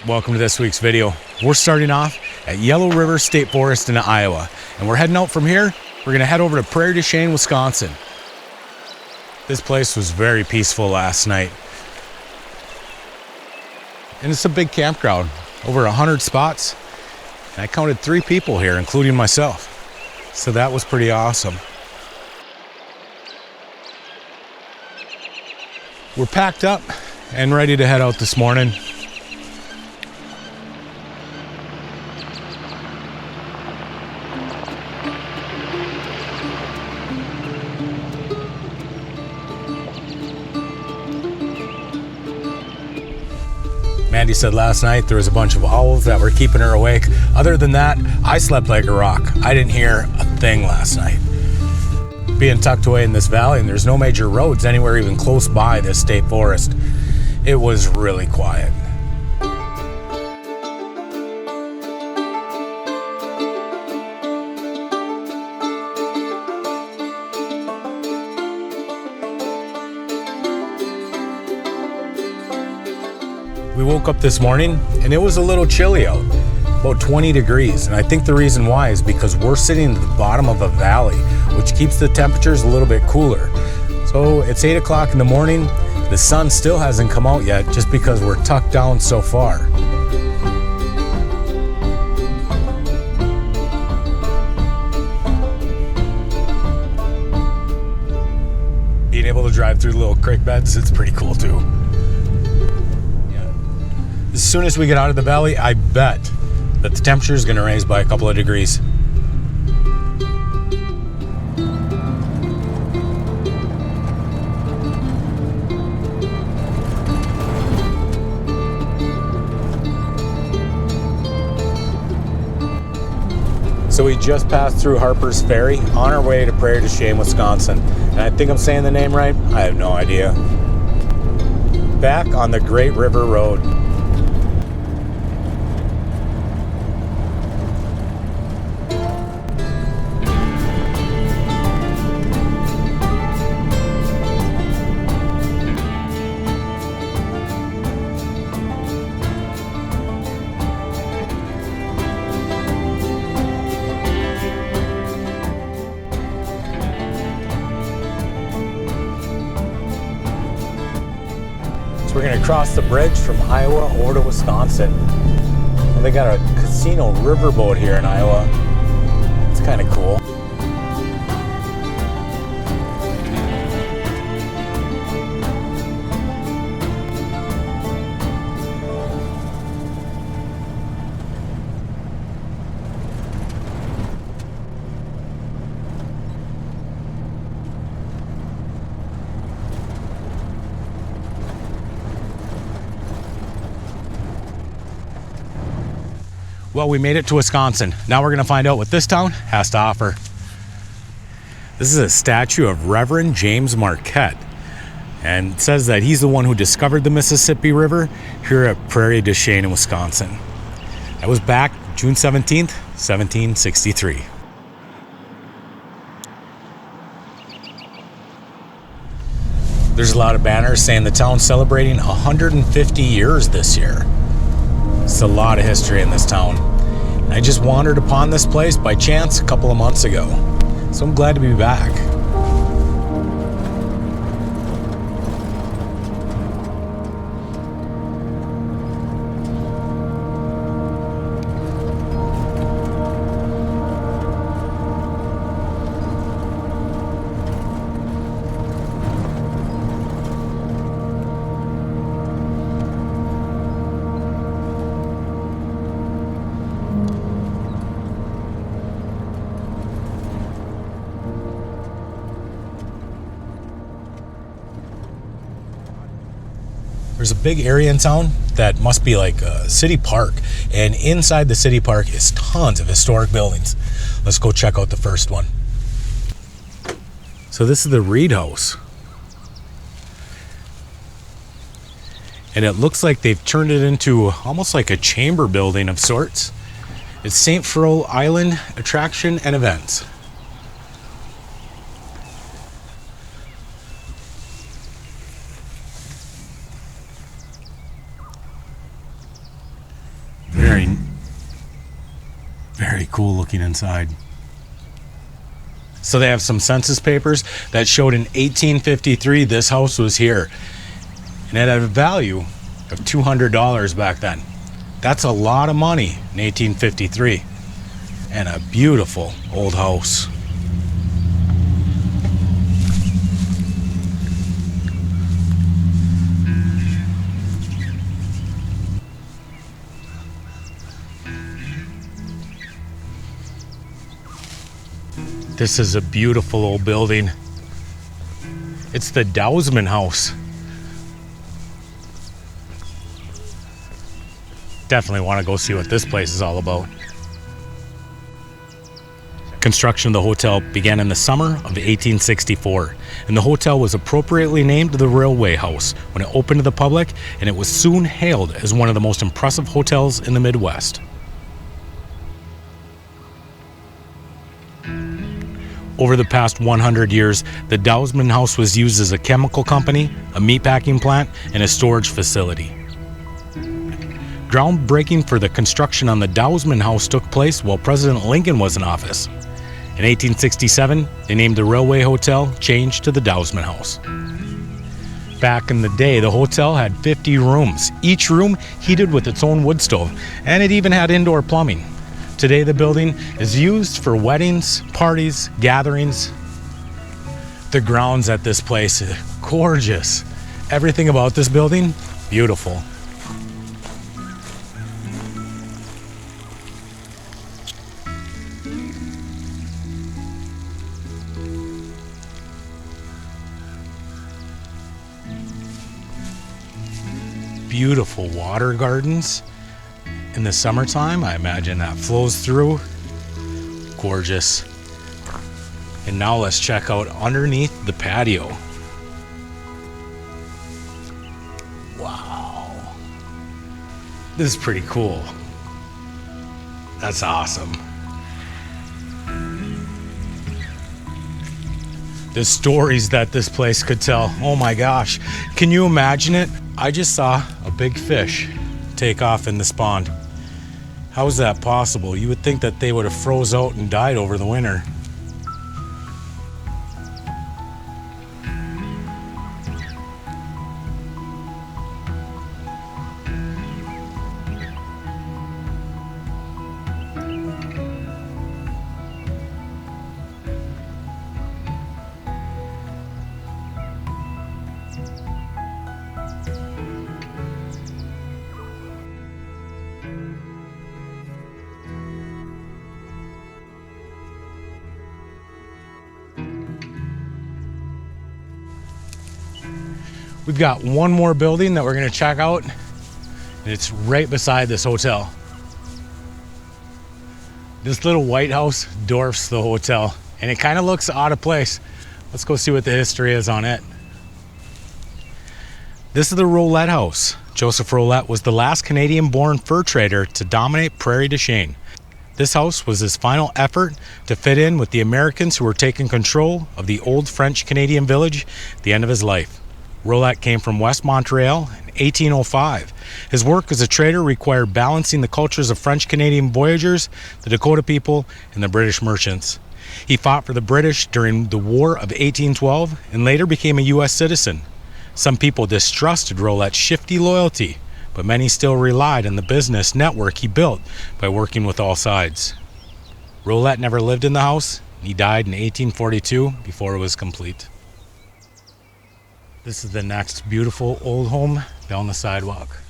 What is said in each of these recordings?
Welcome to this week's video. We're starting off at Yellow River State Forest in Iowa, and we're heading out from here. We're gonna head over to Prairie Du Chien, Wisconsin. This place was very peaceful last night. And it's a big campground, over 100 spots. And I counted 3 people here, including myself. So that was pretty awesome. We're packed up and ready to head out this morning. Mandy said last night there was a bunch of owls that were keeping her awake. Other than that, I slept like a rock. I didn't hear a thing last night. Being tucked away in this valley, and there's no major roads anywhere even close by this state forest, it was really quiet. We woke up this morning and it was a little chilly out, about 20 degrees. And I think the reason why is because we're sitting at the bottom of a valley, which keeps the temperatures a little bit cooler. So it's 8 o'clock in the morning. The sun still hasn't come out yet just because we're tucked down so far. Being able to drive through the little creek beds, it's pretty cool too. As soon as we get out of the valley, I bet that the temperature is going to raise by a couple of degrees. So we just passed through Harper's Ferry on our way to Prairie Du Chien, Wisconsin. And I think I'm saying the name right. I have no idea. Back on the Great River Road. We're gonna cross the bridge from Iowa over to Wisconsin. Well, they got a casino riverboat here in Iowa. It's kind of cool. Well, we made it to Wisconsin. Now we're gonna find out what this town has to offer. This is a statue of Reverend James Marquette, and it says that he's the one who discovered the Mississippi River here at Prairie Du Chien in Wisconsin. That was back June 17th, 1763. There's a lot of banners saying the town's celebrating 150 years this year. It's a lot of history in this town. I just wandered upon this place by chance a couple of months ago, so I'm glad to be back. There's a big area in town that must be like a city park, and inside the city park is tons of historic buildings. Let's go check out the first one. So this is the Reed House. And it looks like they've turned it into almost like a chamber building of sorts. It's St. Fro Island Attraction and Events. cool looking inside. So they have some census papers that showed in 1853 this house was here. And it had a value of $200 back then. That's a lot of money in 1853. And a beautiful old house. This is a beautiful old building. It's the Dowsman House. Definitely want to go see what this place is all about. Construction of the hotel began in the summer of 1864, and the hotel was appropriately named the Railway House when it opened to the public, and it was soon hailed as one of the most impressive hotels in the Midwest. Over the past 100 years, the Dowsman House was used as a chemical company, a meatpacking plant, and a storage facility. Groundbreaking for the construction on the Dowsman House took place while President Lincoln was in office. In 1867, they named the Railway Hotel changed to the Dowsman House. Back in the day, the hotel had 50 rooms, each room heated with its own wood stove, and it even had indoor plumbing. Today, the building is used for weddings, parties, gatherings. The grounds at this place are gorgeous. Everything about this building, beautiful. Beautiful water gardens. In the summertime, I imagine that flows through. Gorgeous. And now let's check out underneath the patio. Wow. This is pretty cool. That's awesome. The stories that this place could tell. Oh my gosh. Can you imagine it? I just saw a big fish take off in this pond. How is that possible? You would think that they would have froze out and died over the winter. We've got one more building that we're going to check out, and it's right beside this hotel. This little white house dwarfs the hotel, and it kind of looks out of place. Let's go see what the history is on it. This is the Rolette House. Joseph Rolette was the last Canadian-born fur trader to dominate Prairie Du Chien. This house was his final effort to fit in with the Americans who were taking control of the old French-Canadian village at the end of his life. Rolette came from West Montreal in 1805. His work as a trader required balancing the cultures of French-Canadian voyageurs, the Dakota people, and the British merchants. He fought for the British during the War of 1812 and later became a U.S. citizen. Some people distrusted Rolette's shifty loyalty, but many still relied on the business network he built by working with all sides. Rolette never lived in the house. He died in 1842 before it was complete. This is the next beautiful old home down the sidewalk.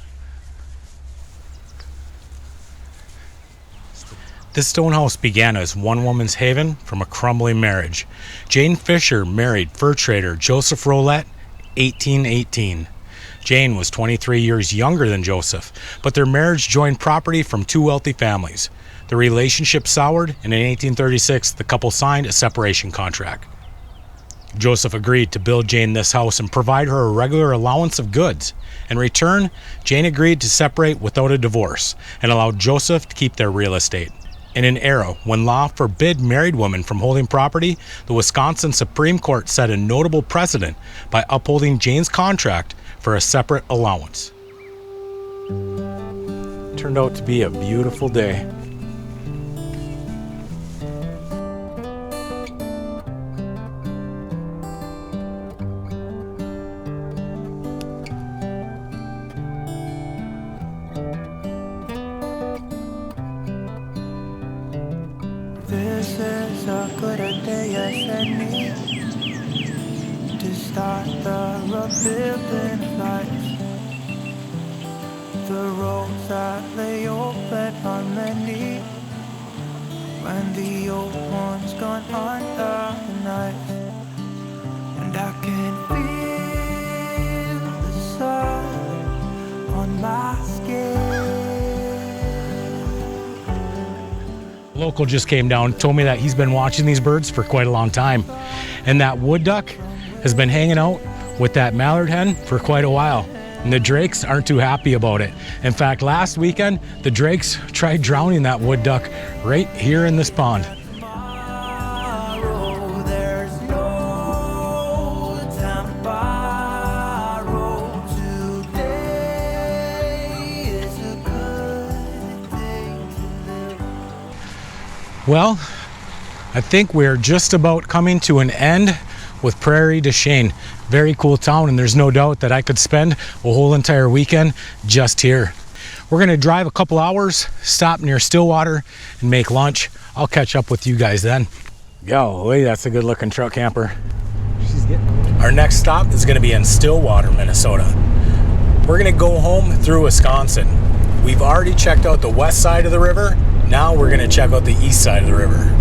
This stone house began as one woman's haven from a crumbling marriage. Jane Fisher married fur trader Joseph Rolette, 1818. Jane was 23 years younger than Joseph, but their marriage joined property from two wealthy families. The relationship soured, and in 1836, the couple signed a separation contract. Joseph agreed to build Jane this house and provide her a regular allowance of goods. In return, Jane agreed to separate without a divorce and allowed Joseph to keep their real estate. In an era when law forbid married women from holding property, the Wisconsin Supreme Court set a notable precedent by upholding Jane's contract for a separate allowance. Turned out to be a beautiful day. many to start the rebuilding of life. The roads that lay open are many when the old one's gone under the knife. And I can feel the sun on my skin. Local just came down, told me that he's been watching these birds for quite a long time. And that wood duck has been hanging out with that mallard hen for quite a while. And the drakes aren't too happy about it. In fact, last weekend, the drakes tried drowning that wood duck right here in this pond. Well, I think we're just about coming to an end with Prairie Du Chien. Very cool town, and there's no doubt that I could spend a whole entire weekend just here. We're gonna drive a couple hours, stop near Stillwater, and make lunch. I'll catch up with you guys then. Golly, that's a good looking truck camper. Our next stop is gonna be in Stillwater, Minnesota. We're gonna go home through Wisconsin. We've already checked out the west side of the river. Now we're gonna check out the east side of the river.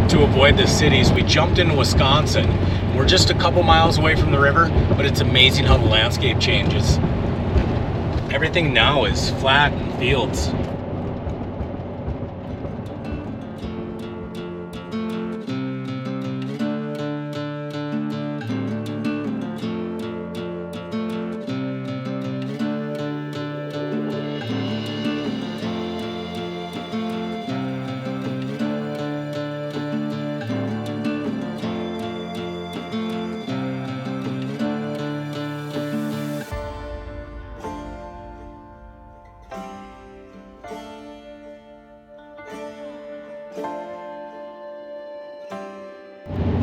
To avoid the cities, we jumped into Wisconsin. We're just a couple miles away from the river, but it's amazing how the landscape changes. Everything now is flat and fields.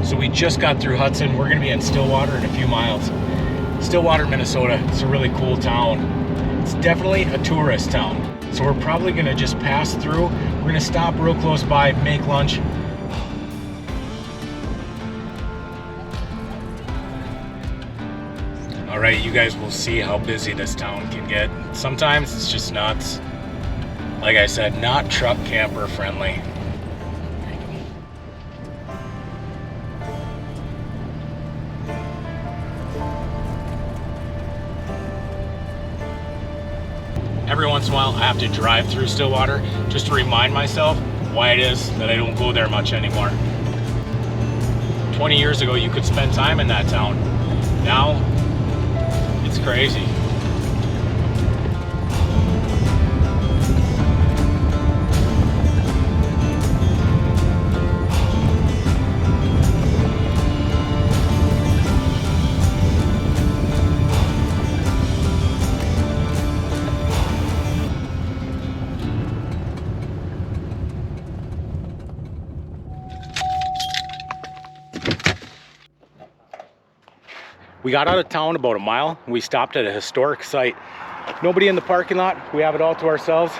So we just got through Hudson. We're gonna be in Stillwater in a few miles. Stillwater, Minnesota, it's a really cool town. It's definitely a tourist town. So we're probably gonna just pass through. We're gonna stop real close by, make lunch. All right, you guys will see how busy this town can get. Sometimes it's just nuts. Like I said, not truck camper friendly. Every once in a while, I have to drive through Stillwater just to remind myself why it is that I don't go there much anymore. 20 years ago, you could spend time in that town. Now, it's crazy. We got out of town about a mile. We stopped at a historic site. Nobody in the parking lot. We have it all to ourselves.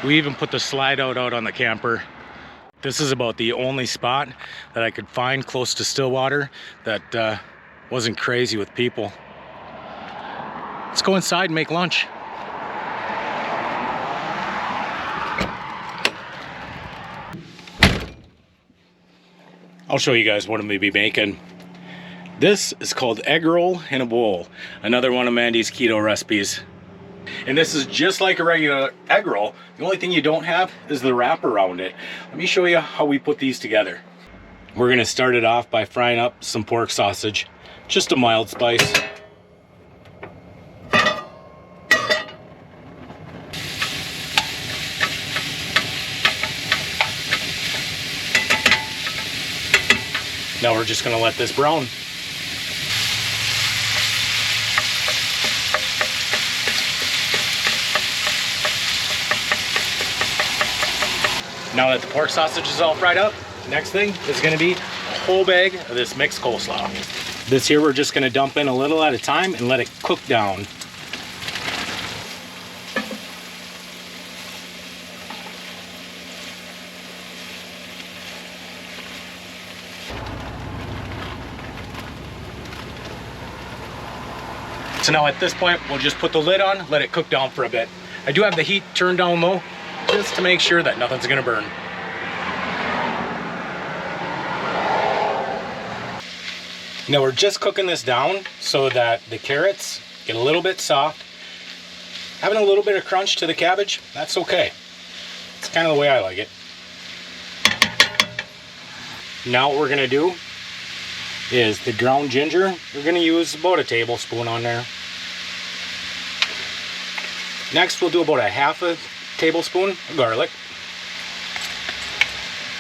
We even put the slide out on the camper. This is about the only spot that I could find close to Stillwater that wasn't crazy with people. Let's go inside and make lunch. I'll show you guys what I'm gonna be making. This is called egg roll in a bowl. Another one of Mandy's keto recipes. And this is just like a regular egg roll. The only thing you don't have is the wrap around it. Let me show you how we put these together. We're gonna start it off by frying up some pork sausage. Just a mild spice. Now we're just gonna let this brown. Now that the pork sausage is all fried up, next thing is gonna be a whole bag of this mixed coleslaw. This here we're just gonna dump in a little at a time and let it cook down. So now at this point, we'll just put the lid on, let it cook down for a bit. I do have the heat turned down low, just to make sure that nothing's gonna burn. Now we're just cooking this down so that the carrots get a little bit soft. Having a little bit of crunch to the cabbage, that's okay. It's kind of the way I like it. Now what we're gonna do is the ground ginger. We're gonna use about a tablespoon on there. Next, we'll do about a half a tablespoon of garlic.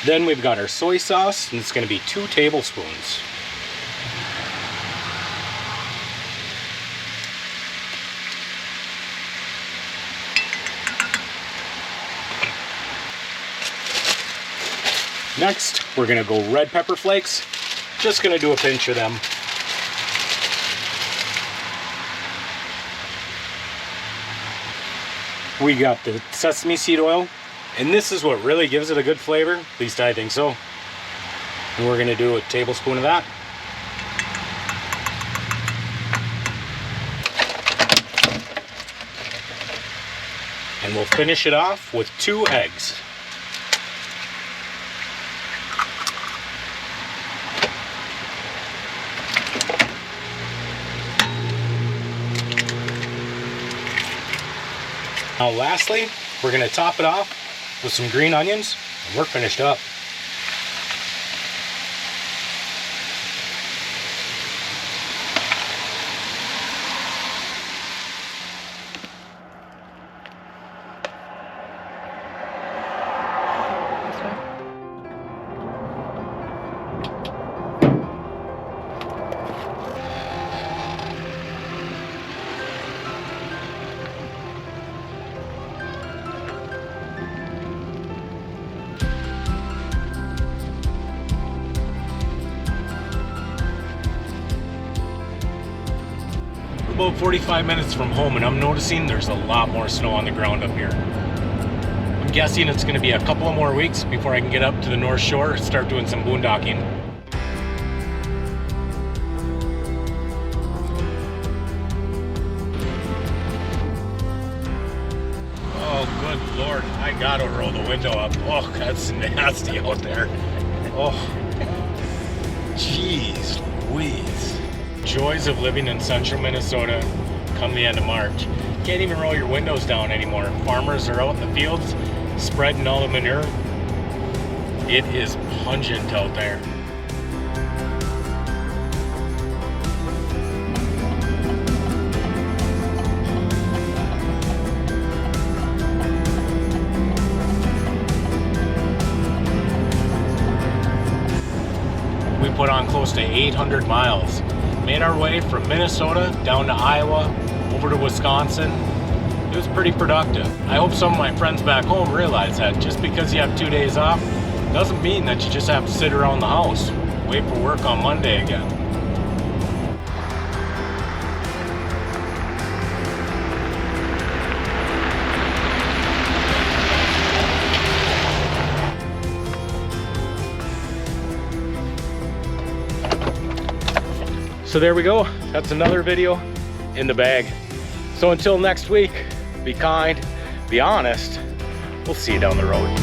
Then we've got our soy sauce, and it's gonna be 2 tablespoons. Next, we're gonna go red pepper flakes. Just gonna do a pinch of them. We got the sesame seed oil, and this is what really gives it a good flavor, at least I think so. And we're gonna do a tablespoon of that. And we'll finish it off with 2 eggs. Now lastly, we're gonna top it off with some green onions, and we're finished up. About 45 minutes from home, and I'm noticing there's a lot more snow on the ground up here. I'm guessing it's going to be a couple of more weeks before I can get up to the North Shore and start doing some boondocking. Oh, good Lord, I gotta roll the window up. Oh, that's nasty out there. Oh, jeez Louise. Joys of living in central Minnesota come the end of March. Can't even roll your windows down anymore. Farmers are out in the fields spreading all the manure. It is pungent out there. We put on close to 800 miles. Made our way from Minnesota down to Iowa, over to Wisconsin. It was pretty productive. I hope some of my friends back home realize that just because you have 2 days off doesn't mean that you just have to sit around the house, wait for work on Monday again. So there we go. That's another video in the bag. So until next week, be kind, be honest. We'll see you down the road.